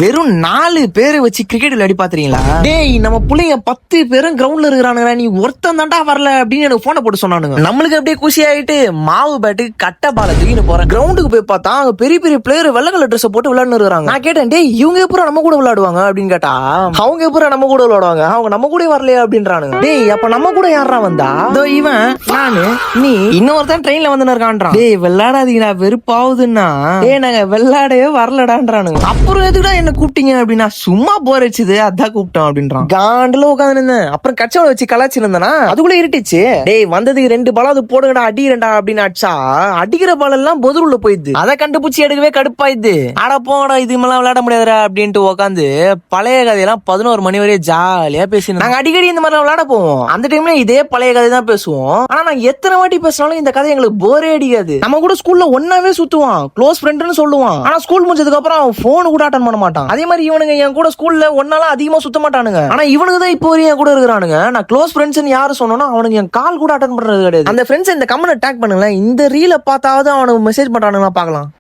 வெறும் 4 பேரை வச்சு கிரிக்கெட் விளையாடி பாத்துறீங்களா? டேய் நம்ம புள்ளைங்க 10 பேரும் கிரவுண்ட்ல இருக்கிறானுங்க, நீ ஒருத்தன் தாண்டா வரல அப்படின்னு எனக்கு போனை போட்டு சொன்னானுங்க. நம்மளுக்கு அப்படியே குஷி ஆயிட்டு மாவு பேட்டுக்கு கட்ட பால தூக்கின்னு போறேன். கிரவுண்டுக்கு போய் பார்த்தா அங்க பெரிய பெரிய பிளேயர் வெள்ளை கலர் ட்ரெஸ் போட்டு விளையாடுன்னு இருக்காங்க. நான் கேட்டேன், டேய் இவங்க எப்பறம் நம்ம கூட விளையாடுவாங்க அப்படின்னு கேட்டா, அவங்க எப்பறம் நம்ம கூட விளையாடுவாங்க, அவங்க நம்ம கூட வரலையா அப்படின்றானுங்க. டேய் அப்ப நம்ம கூட யாரா வந்தா? இதோ இவன், நானு, நீ, இன்னொருத்தன் ட்ரெயின்ல வந்து இருக்கான்றான். டேய் விளையாடாதீங்கடா வெறுப்பாவுதுன்னா, டேய் நாங்க விளையாடவே வரலடான்றானுங்க. அப்புறம் எதுக்குடா என்ன கூப்பிட்டீங்க அப்படின்னா, சும்மா போர் அடிச்சுது அதான் கூப்பிட்டோம் அப்படின்றான். காண்டுல உட்காந்து இருந்தேன். அப்புறம் கச்சவளை வச்சு கலாச்சி இருந்தேனா அதுக்குள்ள இருட்டுச்சு. டேய் வந்ததுக்கு 2 பால் அது போடுங்கடா அடிக்கிறேன்டா அப்படின்னு அடிச்சா அடிக்கிற பால் எல்லாம் பொதுருள்ள போயிடுது. அதை கண்டுபிடிச்சி எடுக்கவே கடுப்பாயிடுது. அட போடா இது மேலாம் விளையாட முடியாதுடா அப்படின்ட்டு உட்காந்து பழைய கதையெல்லாம் 11 மணி வரையும் ஜாலியா பேசி நாங்க அடிக்கடி இந்த மாதிரி விளையாட போவோம். அந்த டைம்ல இதே பழைய கதை தான் பேசுவோம். ஆனா நான் எத்தனை வாட்டி பேசினாலும் இந்த கதை எங்களுக்கு போரே அடிக்காது. நம்ம கூட ஸ்கூல்ல ஒன்னாவே சுத்துவான், க்ளோஸ் ஃப்ரெண்ட்னு சொல்லுவான். ஆனா ஸ்கூல் முடிஞ்சதுக்கு அப்புறம் போன் கூட அட்டன் பண்ண மாட்டான். அதே மாதிரி இவனுங்க என் கூட ஸ்கூல்ல ஒன்னால அதிகமா சுத்த மாட்டானுங்க. ஆனா இவனுக்கு தான் இப்போ வரையும் என் கூட இருக்கிறானுங்க. நான் க்ளோஸ் ஃப்ரெண்ட்ஸ் யாரு சொன்னா அவனுக்கு என் கால் கூட அட்டன் பண்றது கிடையாது. அந்த ஃப்ரெண்ட்ஸ் இந்த கமெண்ட் டேக் பண்ணுங்களேன், இந்த ரீல பார்த்தாவது அவனுக்கு மெசேஜ் பண்றானுங்களா பாக்கலாம்.